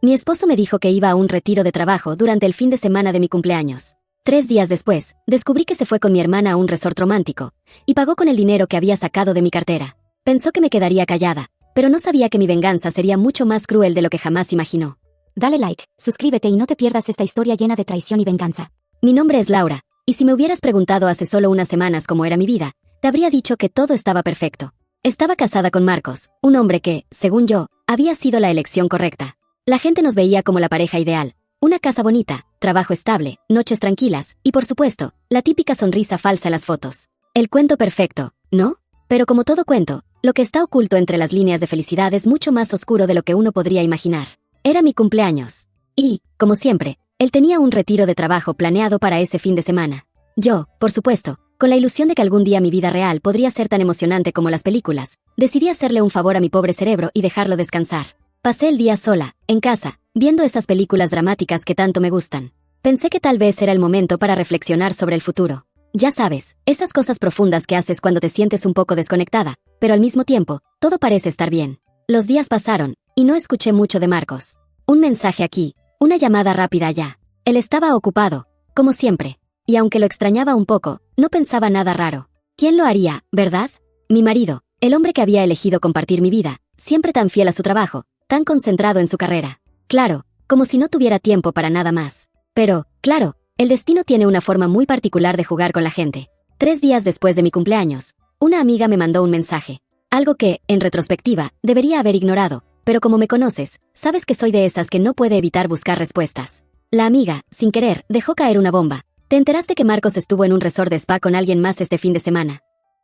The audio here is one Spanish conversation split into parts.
Mi esposo me dijo que iba a un retiro de trabajo durante el fin de semana de mi cumpleaños. 3 días después, descubrí que se fue con mi hermana a un resort romántico, y pagó con el dinero que había sacado de mi cartera. Pensó que me quedaría callada, pero no sabía que mi venganza sería mucho más cruel de lo que jamás imaginó. Dale like, suscríbete y no te pierdas esta historia llena de traición y venganza. Mi nombre es Laura, y si me hubieras preguntado hace solo unas semanas cómo era mi vida, te habría dicho que todo estaba perfecto. Estaba casada con Marcos, un hombre que, según yo, había sido la elección correcta. La gente nos veía como la pareja ideal. Una casa bonita, trabajo estable, noches tranquilas, y por supuesto, la típica sonrisa falsa en las fotos. El cuento perfecto, ¿no? Pero como todo cuento, lo que está oculto entre las líneas de felicidad es mucho más oscuro de lo que uno podría imaginar. Era mi cumpleaños. Y, como siempre, él tenía un retiro de trabajo planeado para ese fin de semana. Yo, por supuesto, con la ilusión de que algún día mi vida real podría ser tan emocionante como las películas, decidí hacerle un favor a mi pobre cerebro y dejarlo descansar. Pasé el día sola, en casa, viendo esas películas dramáticas que tanto me gustan. Pensé que tal vez era el momento para reflexionar sobre el futuro. Ya sabes, esas cosas profundas que haces cuando te sientes un poco desconectada, pero al mismo tiempo, todo parece estar bien. Los días pasaron, y no escuché mucho de Marcos. Un mensaje aquí, una llamada rápida allá. Él estaba ocupado, como siempre. Y aunque lo extrañaba un poco, no pensaba nada raro. ¿Quién lo haría, verdad? Mi marido, el hombre que había elegido compartir mi vida, siempre tan fiel a su trabajo, tan concentrado en su carrera. Claro, como si no tuviera tiempo para nada más. Pero, claro, el destino tiene una forma muy particular de jugar con la gente. 3 días después de mi cumpleaños, una amiga me mandó un mensaje. Algo que, en retrospectiva, debería haber ignorado, pero como me conoces, sabes que soy de esas que no puede evitar buscar respuestas. La amiga, sin querer, dejó caer una bomba. ¿Te enteraste que Marcos estuvo en un resort de spa con alguien más este fin de semana?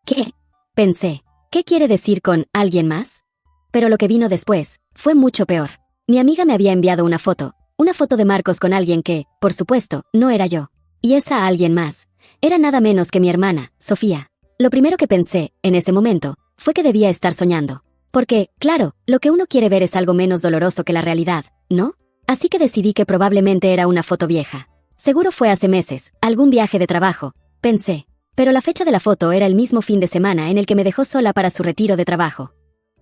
¿Qué? Pensé. ¿Qué quiere decir con alguien más? Pero lo que vino después fue mucho peor. Mi amiga me había enviado una foto de Marcos con alguien que, por supuesto, no era yo. Y esa alguien más era nada menos que mi hermana, Sofía. Lo primero que pensé, en ese momento, fue que debía estar soñando. Porque, claro, lo que uno quiere ver es algo menos doloroso que la realidad, ¿no? Así que decidí que probablemente era una foto vieja. Seguro fue hace meses, algún viaje de trabajo, pensé. Pero la fecha de la foto era el mismo fin de semana en el que me dejó sola para su retiro de trabajo.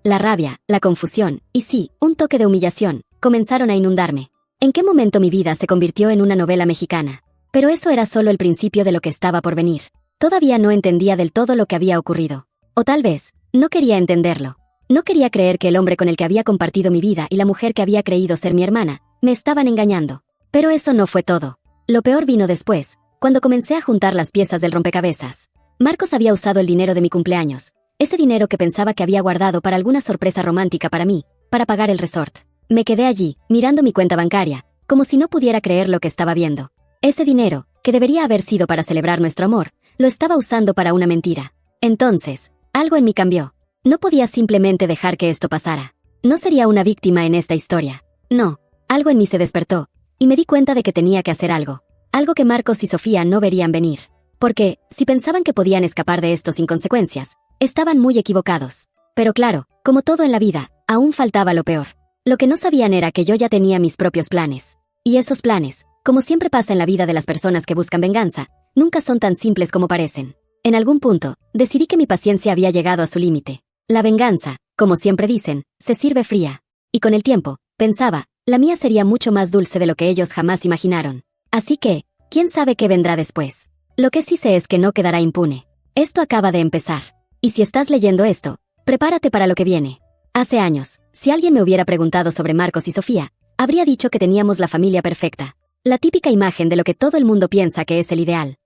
La rabia, la confusión, y sí, un toque de humillación, comenzaron a inundarme. ¿En qué momento mi vida se convirtió en una novela mexicana? Pero eso era solo el principio de lo que estaba por venir. Todavía no entendía del todo lo que había ocurrido. O tal vez, no quería entenderlo. No quería creer que el hombre con el que había compartido mi vida y la mujer que había creído ser mi hermana, me estaban engañando. Pero eso no fue todo. Lo peor vino después, cuando comencé a juntar las piezas del rompecabezas. Marcos había usado el dinero de mi cumpleaños, ese dinero que pensaba que había guardado para alguna sorpresa romántica para mí, para pagar el resort. Me quedé allí, mirando mi cuenta bancaria, como si no pudiera creer lo que estaba viendo. Ese dinero, que debería haber sido para celebrar nuestro amor, lo estaba usando para una mentira. Entonces, algo en mí cambió. No podía simplemente dejar que esto pasara. No sería una víctima en esta historia. No, algo en mí se despertó, y me di cuenta de que tenía que hacer algo. Algo que Marcos y Sofía no verían venir. Porque, si pensaban que podían escapar de esto sin consecuencias, estaban muy equivocados. Pero claro, como todo en la vida, aún faltaba lo peor. Lo que no sabían era que yo ya tenía mis propios planes. Y esos planes, como siempre pasa en la vida de las personas que buscan venganza, nunca son tan simples como parecen. En algún punto, decidí que mi paciencia había llegado a su límite. La venganza, como siempre dicen, se sirve fría. Y con el tiempo, pensaba, la mía sería mucho más dulce de lo que ellos jamás imaginaron. Así que, ¿quién sabe qué vendrá después? Lo que sí sé es que no quedará impune. Esto acaba de empezar. Y si estás leyendo esto, prepárate para lo que viene. Hace años, si alguien me hubiera preguntado sobre Marcos y Sofía, habría dicho que teníamos la familia perfecta. La típica imagen de lo que todo el mundo piensa que es el ideal.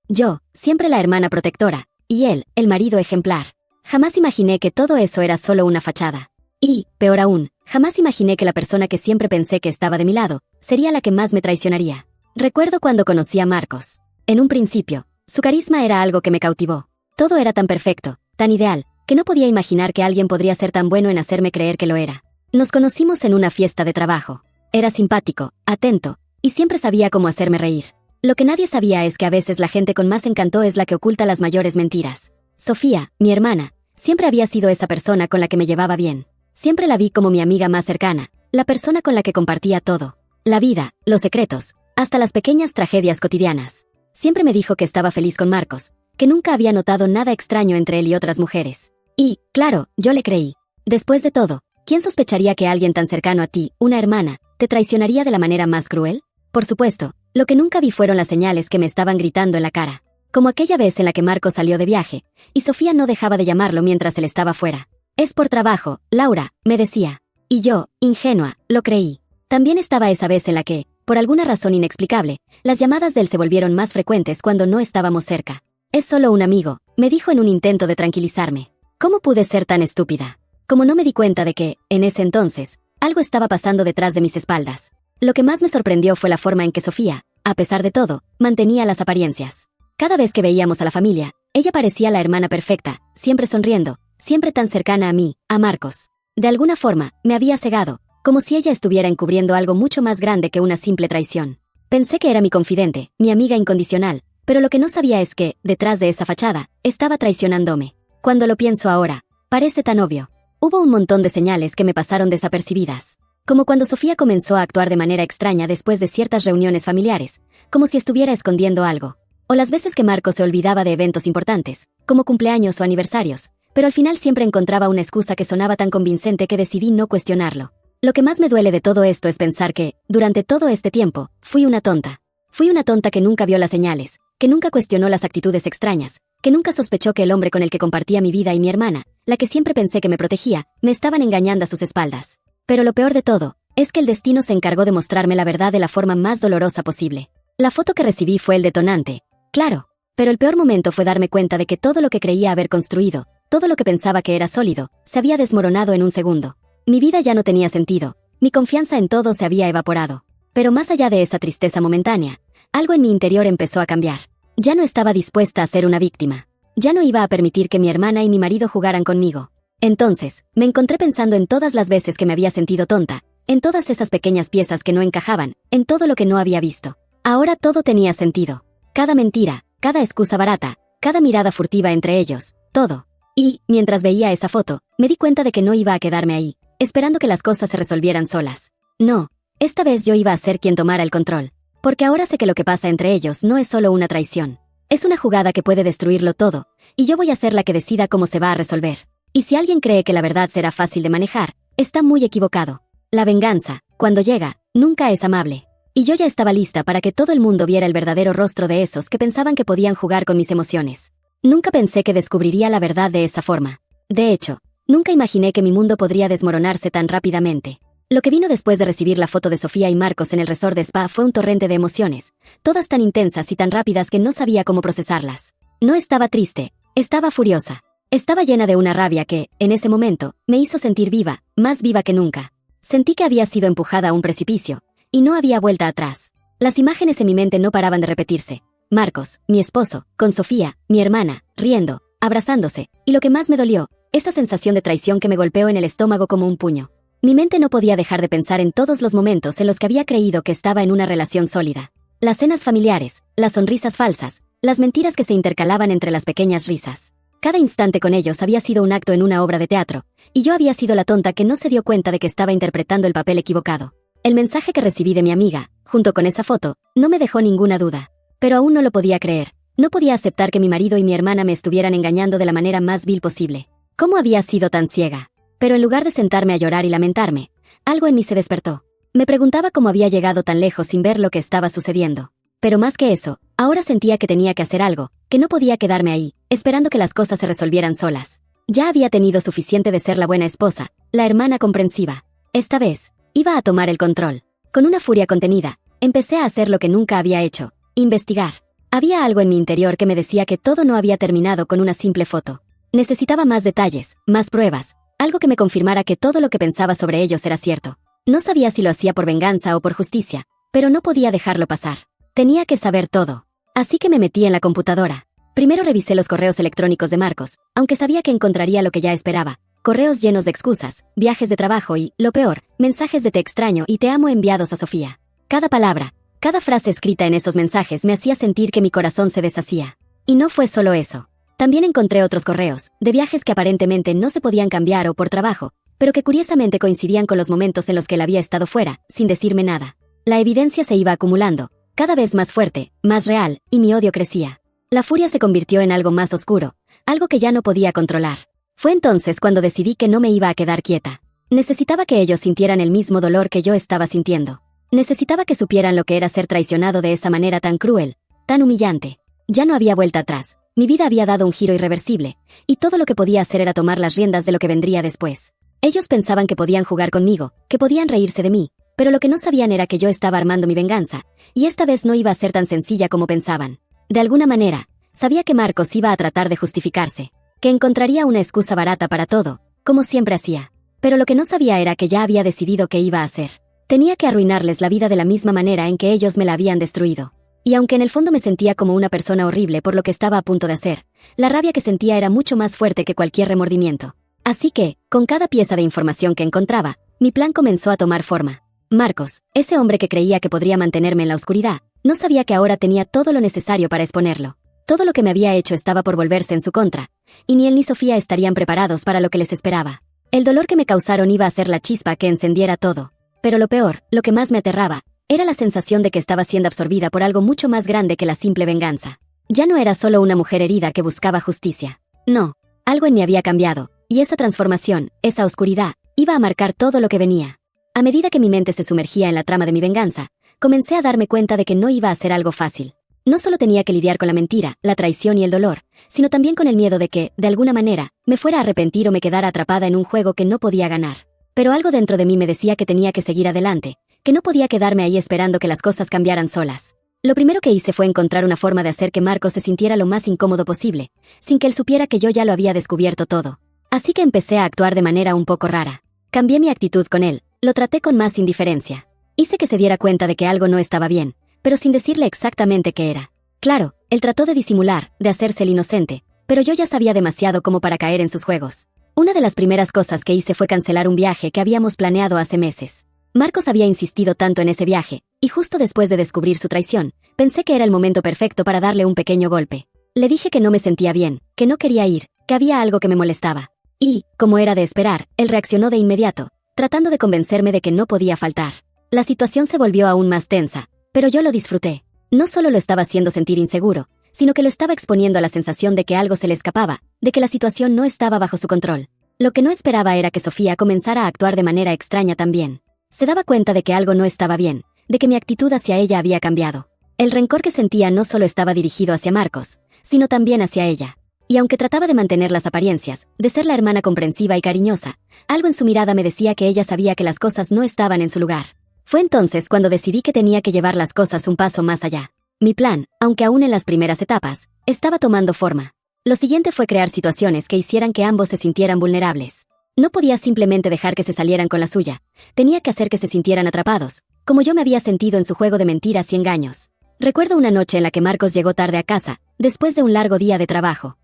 Yo, siempre la hermana protectora, y él, el marido ejemplar. Jamás imaginé que todo eso era solo una fachada. Y, peor aún, jamás imaginé que la persona que siempre pensé que estaba de mi lado, sería la que más me traicionaría. Recuerdo cuando conocí a Marcos. En un principio, su carisma era algo que me cautivó. Todo era tan perfecto, tan ideal, que no podía imaginar que alguien podría ser tan bueno en hacerme creer que lo era. Nos conocimos en una fiesta de trabajo. Era simpático, atento, y siempre sabía cómo hacerme reír. Lo que nadie sabía es que a veces la gente con más encanto es la que oculta las mayores mentiras. Sofía, mi hermana, siempre había sido esa persona con la que me llevaba bien. Siempre la vi como mi amiga más cercana, la persona con la que compartía todo. La vida, los secretos, hasta las pequeñas tragedias cotidianas. Siempre me dijo que estaba feliz con Marcos, que nunca había notado nada extraño entre él y otras mujeres. Y, claro, yo le creí. Después de todo, ¿quién sospecharía que alguien tan cercano a ti, una hermana, ¿te traicionaría de la manera más cruel? Por supuesto, lo que nunca vi fueron las señales que me estaban gritando en la cara. Como aquella vez en la que Marcos salió de viaje, y Sofía no dejaba de llamarlo mientras él estaba fuera. Es por trabajo, Laura, me decía. Y yo, ingenua, lo creí. También estaba esa vez en la que, por alguna razón inexplicable, las llamadas de él se volvieron más frecuentes cuando no estábamos cerca. Es solo un amigo, me dijo en un intento de tranquilizarme. ¿Cómo pude ser tan estúpida? Como no me di cuenta de que, en ese entonces, algo estaba pasando detrás de mis espaldas. Lo que más me sorprendió fue la forma en que Sofía, a pesar de todo, mantenía las apariencias. Cada vez que veíamos a la familia, ella parecía la hermana perfecta, siempre sonriendo, siempre tan cercana a mí, a Marcos. De alguna forma, me había cegado, como si ella estuviera encubriendo algo mucho más grande que una simple traición. Pensé que era mi confidente, mi amiga incondicional, pero lo que no sabía es que, detrás de esa fachada, estaba traicionándome. Cuando lo pienso ahora, parece tan obvio. Hubo un montón de señales que me pasaron desapercibidas. Como cuando Sofía comenzó a actuar de manera extraña después de ciertas reuniones familiares, como si estuviera escondiendo algo. O las veces que Marco se olvidaba de eventos importantes, como cumpleaños o aniversarios, pero al final siempre encontraba una excusa que sonaba tan convincente que decidí no cuestionarlo. Lo que más me duele de todo esto es pensar que, durante todo este tiempo, fui una tonta. Fui una tonta que nunca vio las señales, que nunca cuestionó las actitudes extrañas, que nunca sospechó que el hombre con el que compartía mi vida y mi hermana, la que siempre pensé que me protegía, me estaban engañando a sus espaldas. Pero lo peor de todo, es que el destino se encargó de mostrarme la verdad de la forma más dolorosa posible. La foto que recibí fue el detonante, claro, pero el peor momento fue darme cuenta de que todo lo que creía haber construido, todo lo que pensaba que era sólido, se había desmoronado en un segundo. Mi vida ya no tenía sentido, mi confianza en todo se había evaporado. Pero más allá de esa tristeza momentánea, algo en mi interior empezó a cambiar. Ya no estaba dispuesta a ser una víctima. Ya no iba a permitir que mi hermana y mi marido jugaran conmigo. Entonces, me encontré pensando en todas las veces que me había sentido tonta, en todas esas pequeñas piezas que no encajaban, en todo lo que no había visto. Ahora todo tenía sentido. Cada mentira, cada excusa barata, cada mirada furtiva entre ellos, todo. Y, mientras veía esa foto, me di cuenta de que no iba a quedarme ahí, esperando que las cosas se resolvieran solas. No, esta vez yo iba a ser quien tomara el control. Porque ahora sé que lo que pasa entre ellos no es solo una traición. Es una jugada que puede destruirlo todo, y yo voy a ser la que decida cómo se va a resolver. Y si alguien cree que la verdad será fácil de manejar, está muy equivocado. La venganza, cuando llega, nunca es amable. Y yo ya estaba lista para que todo el mundo viera el verdadero rostro de esos que pensaban que podían jugar con mis emociones. Nunca pensé que descubriría la verdad de esa forma. De hecho, nunca imaginé que mi mundo podría desmoronarse tan rápidamente. Lo que vino después de recibir la foto de Sofía y Marcos en el resort de spa fue un torrente de emociones, todas tan intensas y tan rápidas que no sabía cómo procesarlas. No estaba triste, estaba furiosa. Estaba llena de una rabia que, en ese momento, me hizo sentir viva, más viva que nunca. Sentí que había sido empujada a un precipicio, y no había vuelta atrás. Las imágenes en mi mente no paraban de repetirse. Marcos, mi esposo, con Sofía, mi hermana, riendo, abrazándose, y lo que más me dolió, esa sensación de traición que me golpeó en el estómago como un puño. Mi mente no podía dejar de pensar en todos los momentos en los que había creído que estaba en una relación sólida. Las cenas familiares, las sonrisas falsas, las mentiras que se intercalaban entre las pequeñas risas. Cada instante con ellos había sido un acto en una obra de teatro, y yo había sido la tonta que no se dio cuenta de que estaba interpretando el papel equivocado. El mensaje que recibí de mi amiga, junto con esa foto, no me dejó ninguna duda. Pero aún no lo podía creer. No podía aceptar que mi marido y mi hermana me estuvieran engañando de la manera más vil posible. ¿Cómo había sido tan ciega? Pero en lugar de sentarme a llorar y lamentarme, algo en mí se despertó. Me preguntaba cómo había llegado tan lejos sin ver lo que estaba sucediendo. Pero más que eso, ahora sentía que tenía que hacer algo, que no podía quedarme ahí, esperando que las cosas se resolvieran solas. Ya había tenido suficiente de ser la buena esposa, la hermana comprensiva. Esta vez, iba a tomar el control. Con una furia contenida, empecé a hacer lo que nunca había hecho, investigar. Había algo en mi interior que me decía que todo no había terminado con una simple foto. Necesitaba más detalles, más pruebas. Algo que me confirmara que todo lo que pensaba sobre ellos era cierto. No sabía si lo hacía por venganza o por justicia, pero no podía dejarlo pasar. Tenía que saber todo. Así que me metí en la computadora. Primero revisé los correos electrónicos de Marcos, aunque sabía que encontraría lo que ya esperaba. Correos llenos de excusas, viajes de trabajo y, lo peor, mensajes de te extraño y te amo enviados a Sofía. Cada palabra, cada frase escrita en esos mensajes me hacía sentir que mi corazón se deshacía. Y no fue solo eso. También encontré otros correos, de viajes que aparentemente no se podían cambiar o por trabajo, pero que curiosamente coincidían con los momentos en los que él había estado fuera, sin decirme nada. La evidencia se iba acumulando, cada vez más fuerte, más real, y mi odio crecía. La furia se convirtió en algo más oscuro, algo que ya no podía controlar. Fue entonces cuando decidí que no me iba a quedar quieta. Necesitaba que ellos sintieran el mismo dolor que yo estaba sintiendo. Necesitaba que supieran lo que era ser traicionado de esa manera tan cruel, tan humillante. Ya no había vuelta atrás. Mi vida había dado un giro irreversible, y todo lo que podía hacer era tomar las riendas de lo que vendría después. Ellos pensaban que podían jugar conmigo, que podían reírse de mí, pero lo que no sabían era que yo estaba armando mi venganza, y esta vez no iba a ser tan sencilla como pensaban. De alguna manera, sabía que Marcos iba a tratar de justificarse, que encontraría una excusa barata para todo, como siempre hacía. Pero lo que no sabía era que ya había decidido qué iba a hacer. Tenía que arruinarles la vida de la misma manera en que ellos me la habían destruido. Y aunque en el fondo me sentía como una persona horrible por lo que estaba a punto de hacer, la rabia que sentía era mucho más fuerte que cualquier remordimiento. Así que, con cada pieza de información que encontraba, mi plan comenzó a tomar forma. Marcos, ese hombre que creía que podría mantenerme en la oscuridad, no sabía que ahora tenía todo lo necesario para exponerlo. Todo lo que me había hecho estaba por volverse en su contra, y ni él ni Sofía estarían preparados para lo que les esperaba. El dolor que me causaron iba a ser la chispa que encendiera todo. Pero lo peor, lo que más me aterraba, era la sensación de que estaba siendo absorbida por algo mucho más grande que la simple venganza. Ya no era solo una mujer herida que buscaba justicia. No, algo en mí había cambiado, y esa transformación, esa oscuridad, iba a marcar todo lo que venía. A medida que mi mente se sumergía en la trama de mi venganza, comencé a darme cuenta de que no iba a ser algo fácil. No solo tenía que lidiar con la mentira, la traición y el dolor, sino también con el miedo de que, de alguna manera, me fuera a arrepentir o me quedara atrapada en un juego que no podía ganar. Pero algo dentro de mí me decía que tenía que seguir adelante, que no podía quedarme ahí esperando que las cosas cambiaran solas. Lo primero que hice fue encontrar una forma de hacer que Marcos se sintiera lo más incómodo posible, sin que él supiera que yo ya lo había descubierto todo. Así que empecé a actuar de manera un poco rara. Cambié mi actitud con él, lo traté con más indiferencia. Hice que se diera cuenta de que algo no estaba bien, pero sin decirle exactamente qué era. Claro, él trató de disimular, de hacerse el inocente, pero yo ya sabía demasiado como para caer en sus juegos. Una de las primeras cosas que hice fue cancelar un viaje que habíamos planeado hace meses. Marcos había insistido tanto en ese viaje, y justo después de descubrir su traición, pensé que era el momento perfecto para darle un pequeño golpe. Le dije que no me sentía bien, que no quería ir, que había algo que me molestaba. Y, como era de esperar, él reaccionó de inmediato, tratando de convencerme de que no podía faltar. La situación se volvió aún más tensa, pero yo lo disfruté. No solo lo estaba haciendo sentir inseguro, sino que lo estaba exponiendo a la sensación de que algo se le escapaba, de que la situación no estaba bajo su control. Lo que no esperaba era que Sofía comenzara a actuar de manera extraña también. Se daba cuenta de que algo no estaba bien, de que mi actitud hacia ella había cambiado. El rencor que sentía no solo estaba dirigido hacia Marcos, sino también hacia ella. Y aunque trataba de mantener las apariencias, de ser la hermana comprensiva y cariñosa, algo en su mirada me decía que ella sabía que las cosas no estaban en su lugar. Fue entonces cuando decidí que tenía que llevar las cosas un paso más allá. Mi plan, aunque aún en las primeras etapas, estaba tomando forma. Lo siguiente fue crear situaciones que hicieran que ambos se sintieran vulnerables. No podía simplemente dejar que se salieran con la suya. Tenía que hacer que se sintieran atrapados, como yo me había sentido en su juego de mentiras y engaños. Recuerdo una noche en la que Marcos llegó tarde a casa, después de un largo día de trabajo.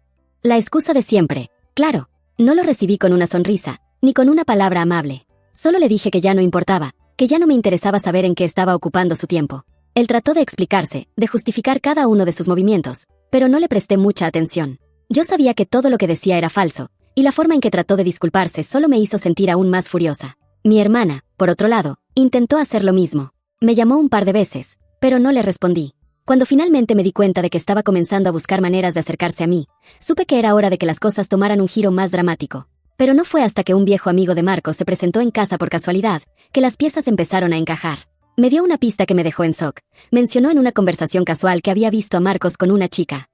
La excusa de siempre, claro. No lo recibí con una sonrisa, ni con una palabra amable. Solo le dije que ya no importaba, que ya no me interesaba saber en qué estaba ocupando su tiempo. Él trató de explicarse, de justificar cada uno de sus movimientos, pero no le presté mucha atención. Yo sabía que todo lo que decía era falso, y la forma en que trató de disculparse solo me hizo sentir aún más furiosa. Mi hermana, por otro lado, intentó hacer lo mismo. Me llamó un par de veces, pero no le respondí. Cuando finalmente me di cuenta de que estaba comenzando a buscar maneras de acercarse a mí, supe que era hora de que las cosas tomaran un giro más dramático. Pero no fue hasta que un viejo amigo de Marcos se presentó en casa por casualidad, que las piezas empezaron a encajar. Me dio una pista que me dejó en shock. Mencionó en una conversación casual que había visto a Marcos con una chica.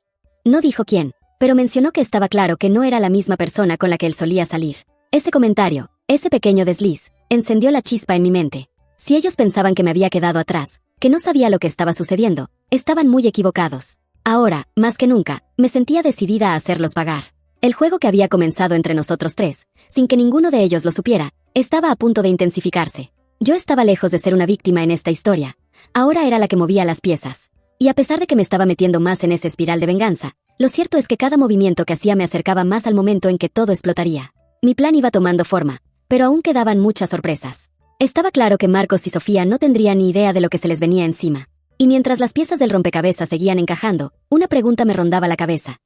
No dijo quién, pero mencionó que estaba claro que no era la misma persona con la que él solía salir. Ese comentario, ese pequeño desliz, encendió la chispa en mi mente. Si ellos pensaban que me había quedado atrás, que no sabía lo que estaba sucediendo, estaban muy equivocados. Ahora, más que nunca, me sentía decidida a hacerlos pagar. El juego que había comenzado entre nosotros tres, sin que ninguno de ellos lo supiera, estaba a punto de intensificarse. Yo estaba lejos de ser una víctima en esta historia. Ahora era la que movía las piezas. Y a pesar de que me estaba metiendo más en esa espiral de venganza, lo cierto es que cada movimiento que hacía me acercaba más al momento en que todo explotaría. Mi plan iba tomando forma, pero aún quedaban muchas sorpresas. Estaba claro que Marcos y Sofía no tendrían ni idea de lo que se les venía encima. Y mientras las piezas del rompecabezas seguían encajando, una pregunta me rondaba la cabeza.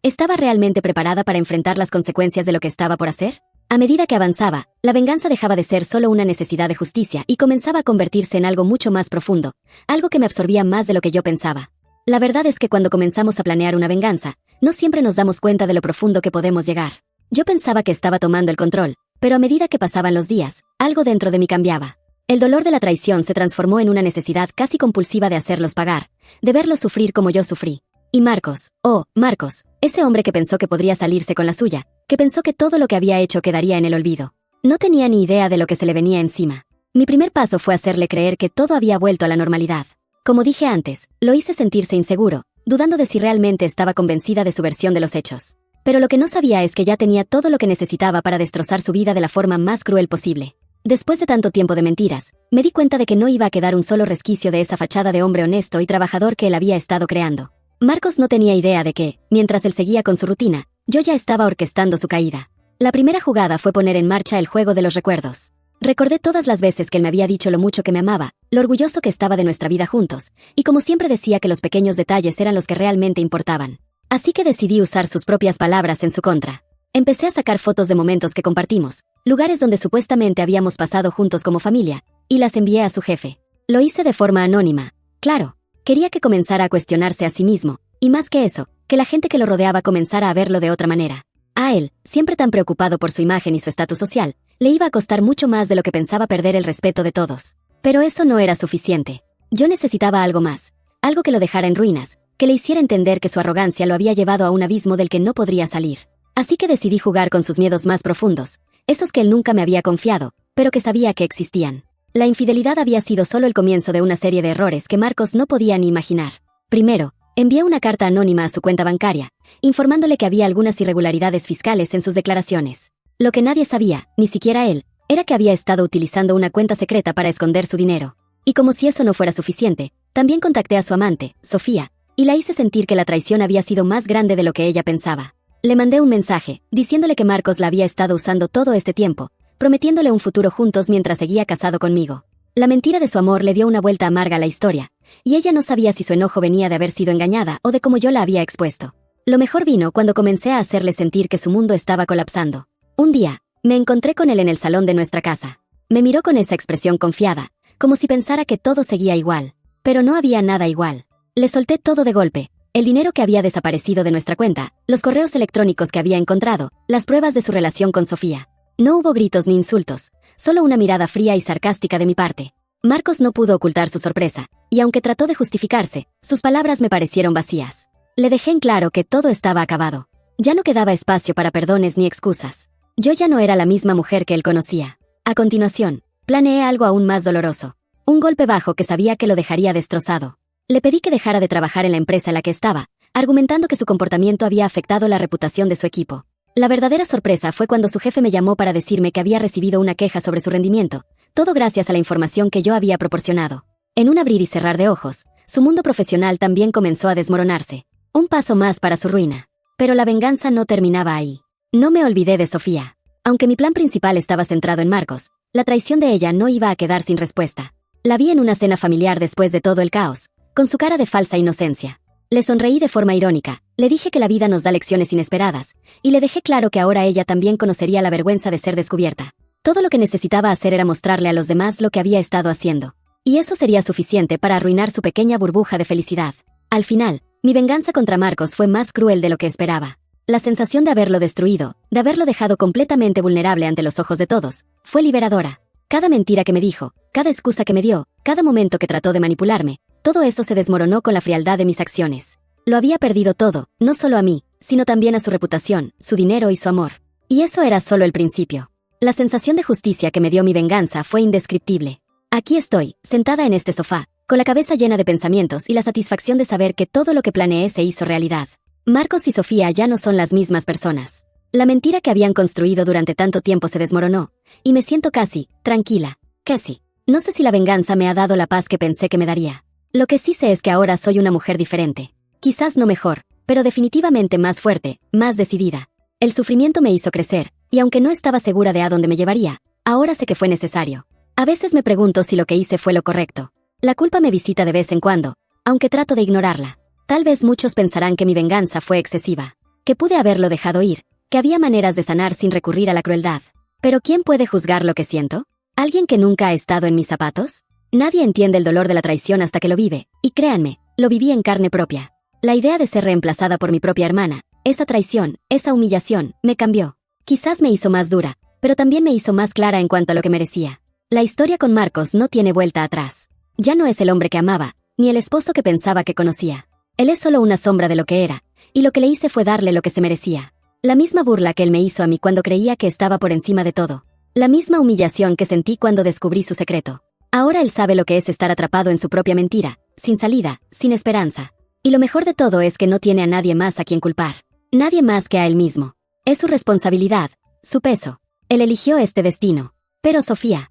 ¿Estaba realmente preparada para enfrentar las consecuencias de lo que estaba por hacer? A medida que avanzaba, la venganza dejaba de ser solo una necesidad de justicia y comenzaba a convertirse en algo mucho más profundo, algo que me absorbía más de lo que yo pensaba. La verdad es que cuando comenzamos a planear una venganza, no siempre nos damos cuenta de lo profundo que podemos llegar. Yo pensaba que estaba tomando el control, Pero a medida que pasaban los días, algo dentro de mí cambiaba. El dolor de la traición se transformó en una necesidad casi compulsiva de hacerlos pagar, de verlos sufrir como yo sufrí. Y Marcos, Marcos, ese hombre que pensó que podría salirse con la suya, que pensó que todo lo que había hecho quedaría en el olvido. No tenía ni idea de lo que se le venía encima. Mi primer paso fue hacerle creer que todo había vuelto a la normalidad. Como dije antes, lo hice sentirse inseguro, dudando de si realmente estaba convencida de su versión de los hechos. Pero lo que no sabía es que ya tenía todo lo que necesitaba para destrozar su vida de la forma más cruel posible. Después de tanto tiempo de mentiras, me di cuenta de que no iba a quedar un solo resquicio de esa fachada de hombre honesto y trabajador que él había estado creando. Marcos no tenía idea de que, mientras él seguía con su rutina, yo ya estaba orquestando su caída. La primera jugada fue poner en marcha el juego de los recuerdos. Recordé todas las veces que él me había dicho lo mucho que me amaba, lo orgulloso que estaba de nuestra vida juntos, y como siempre decía que los pequeños detalles eran los que realmente importaban. Así que decidí usar sus propias palabras en su contra. Empecé a sacar fotos de momentos que compartimos, lugares donde supuestamente habíamos pasado juntos como familia, y las envié a su jefe. Lo hice de forma anónima. Claro, quería que comenzara a cuestionarse a sí mismo, y más que eso, que la gente que lo rodeaba comenzara a verlo de otra manera. A él, siempre tan preocupado por su imagen y su estatus social, le iba a costar mucho más de lo que pensaba perder el respeto de todos. Pero eso no era suficiente. Yo necesitaba algo más, algo que lo dejara en ruinas, que le hiciera entender que su arrogancia lo había llevado a un abismo del que no podría salir. Así que decidí jugar con sus miedos más profundos, esos que él nunca me había confiado, pero que sabía que existían. La infidelidad había sido solo el comienzo de una serie de errores que Marcos no podía ni imaginar. Primero, envié una carta anónima a su cuenta bancaria, informándole que había algunas irregularidades fiscales en sus declaraciones. Lo que nadie sabía, ni siquiera él, era que había estado utilizando una cuenta secreta para esconder su dinero. Y como si eso no fuera suficiente, también contacté a su amante, Sofía, y la hice sentir que la traición había sido más grande de lo que ella pensaba. Le mandé un mensaje, diciéndole que Marcos la había estado usando todo este tiempo, prometiéndole un futuro juntos mientras seguía casado conmigo. La mentira de su amor le dio una vuelta amarga a la historia, y ella no sabía si su enojo venía de haber sido engañada o de cómo yo la había expuesto. Lo mejor vino cuando comencé a hacerle sentir que su mundo estaba colapsando. Un día, me encontré con él en el salón de nuestra casa. Me miró con esa expresión confiada, como si pensara que todo seguía igual. Pero no había nada igual. Le solté todo de golpe, el dinero que había desaparecido de nuestra cuenta, los correos electrónicos que había encontrado, las pruebas de su relación con Sofía. No hubo gritos ni insultos, solo una mirada fría y sarcástica de mi parte. Marcos no pudo ocultar su sorpresa, y aunque trató de justificarse, sus palabras me parecieron vacías. Le dejé en claro que todo estaba acabado. Ya no quedaba espacio para perdones ni excusas. Yo ya no era la misma mujer que él conocía. A continuación, planeé algo aún más doloroso. Un golpe bajo que sabía que lo dejaría destrozado. Le pedí que dejara de trabajar en la empresa en la que estaba, argumentando que su comportamiento había afectado la reputación de su equipo. La verdadera sorpresa fue cuando su jefe me llamó para decirme que había recibido una queja sobre su rendimiento, todo gracias a la información que yo había proporcionado. En un abrir y cerrar de ojos, su mundo profesional también comenzó a desmoronarse. Un paso más para su ruina. Pero la venganza no terminaba ahí. No me olvidé de Sofía. Aunque mi plan principal estaba centrado en Marcos, la traición de ella no iba a quedar sin respuesta. La vi en una cena familiar después de todo el caos, con su cara de falsa inocencia. Le sonreí de forma irónica, le dije que la vida nos da lecciones inesperadas, y le dejé claro que ahora ella también conocería la vergüenza de ser descubierta. Todo lo que necesitaba hacer era mostrarle a los demás lo que había estado haciendo. Y eso sería suficiente para arruinar su pequeña burbuja de felicidad. Al final, mi venganza contra Marcos fue más cruel de lo que esperaba. La sensación de haberlo destruido, de haberlo dejado completamente vulnerable ante los ojos de todos, fue liberadora. Cada mentira que me dijo, cada excusa que me dio, cada momento que trató de manipularme, todo eso se desmoronó con la frialdad de mis acciones. Lo había perdido todo, no solo a mí, sino también a su reputación, su dinero y su amor. Y eso era solo el principio. La sensación de justicia que me dio mi venganza fue indescriptible. Aquí estoy, sentada en este sofá, con la cabeza llena de pensamientos y la satisfacción de saber que todo lo que planeé se hizo realidad. Marcos y Sofía ya no son las mismas personas. La mentira que habían construido durante tanto tiempo se desmoronó, y me siento casi, tranquila, casi. No sé si la venganza me ha dado la paz que pensé que me daría. Lo que sí sé es que ahora soy una mujer diferente. Quizás no mejor, pero definitivamente más fuerte, más decidida. El sufrimiento me hizo crecer, y aunque no estaba segura de a dónde me llevaría, ahora sé que fue necesario. A veces me pregunto si lo que hice fue lo correcto. La culpa me visita de vez en cuando, aunque trato de ignorarla. Tal vez muchos pensarán que mi venganza fue excesiva, que pude haberlo dejado ir, que había maneras de sanar sin recurrir a la crueldad. Pero ¿quién puede juzgar lo que siento? ¿Alguien que nunca ha estado en mis zapatos? Nadie entiende el dolor de la traición hasta que lo vive, y créanme, lo viví en carne propia. La idea de ser reemplazada por mi propia hermana, esa traición, esa humillación, me cambió. Quizás me hizo más dura, pero también me hizo más clara en cuanto a lo que merecía. La historia con Marcos no tiene vuelta atrás. Ya no es el hombre que amaba, ni el esposo que pensaba que conocía. Él es solo una sombra de lo que era, y lo que le hice fue darle lo que se merecía. La misma burla que él me hizo a mí cuando creía que estaba por encima de todo. La misma humillación que sentí cuando descubrí su secreto. Ahora él sabe lo que es estar atrapado en su propia mentira, sin salida, sin esperanza. Y lo mejor de todo es que no tiene a nadie más a quien culpar. Nadie más que a él mismo. Es su responsabilidad, su peso. Él eligió este destino. Pero Sofía,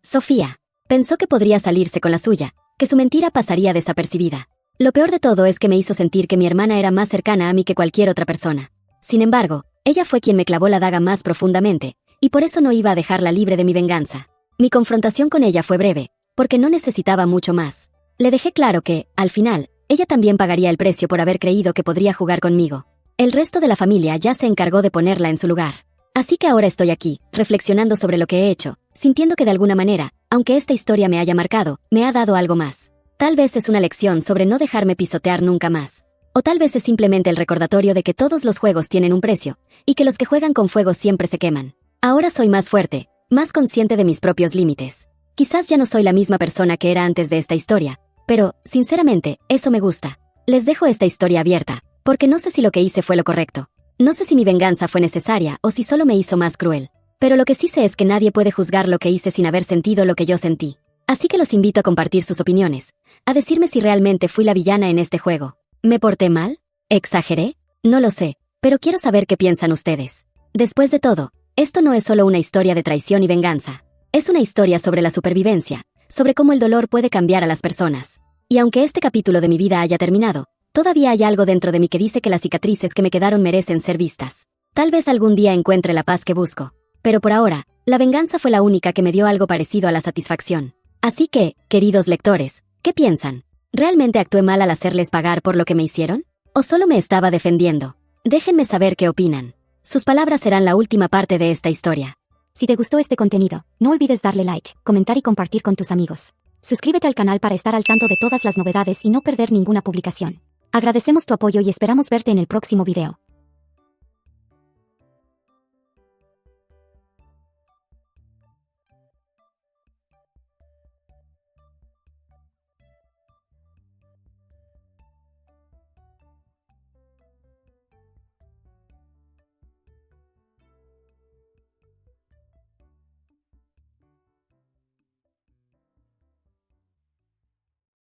Sofía, pensó que podría salirse con la suya, que su mentira pasaría desapercibida. Lo peor de todo es que me hizo sentir que mi hermana era más cercana a mí que cualquier otra persona. Sin embargo, ella fue quien me clavó la daga más profundamente, y por eso no iba a dejarla libre de mi venganza. Mi confrontación con ella fue breve, porque no necesitaba mucho más. Le dejé claro que, al final, ella también pagaría el precio por haber creído que podría jugar conmigo. El resto de la familia ya se encargó de ponerla en su lugar. Así que ahora estoy aquí, reflexionando sobre lo que he hecho, sintiendo que de alguna manera, aunque esta historia me haya marcado, me ha dado algo más. Tal vez es una lección sobre no dejarme pisotear nunca más. O tal vez es simplemente el recordatorio de que todos los juegos tienen un precio, y que los que juegan con fuego siempre se queman. Ahora soy más fuerte, más consciente de mis propios límites. Quizás ya no soy la misma persona que era antes de esta historia, pero, sinceramente, eso me gusta. Les dejo esta historia abierta, porque no sé si lo que hice fue lo correcto. No sé si mi venganza fue necesaria o si solo me hizo más cruel. Pero lo que sí sé es que nadie puede juzgar lo que hice sin haber sentido lo que yo sentí. Así que los invito a compartir sus opiniones, a decirme si realmente fui la villana en este juego. ¿Me porté mal? ¿Exageré? No lo sé, pero quiero saber qué piensan ustedes. Después de todo, esto no es solo una historia de traición y venganza. Es una historia sobre la supervivencia, sobre cómo el dolor puede cambiar a las personas. Y aunque este capítulo de mi vida haya terminado, todavía hay algo dentro de mí que dice que las cicatrices que me quedaron merecen ser vistas. Tal vez algún día encuentre la paz que busco. Pero por ahora, la venganza fue la única que me dio algo parecido a la satisfacción. Así que, queridos lectores, ¿qué piensan? ¿Realmente actué mal al hacerles pagar por lo que me hicieron? ¿O solo me estaba defendiendo? Déjenme saber qué opinan. Sus palabras serán la última parte de esta historia. Si te gustó este contenido, no olvides darle like, comentar y compartir con tus amigos. Suscríbete al canal para estar al tanto de todas las novedades y no perder ninguna publicación. Agradecemos tu apoyo y esperamos verte en el próximo video.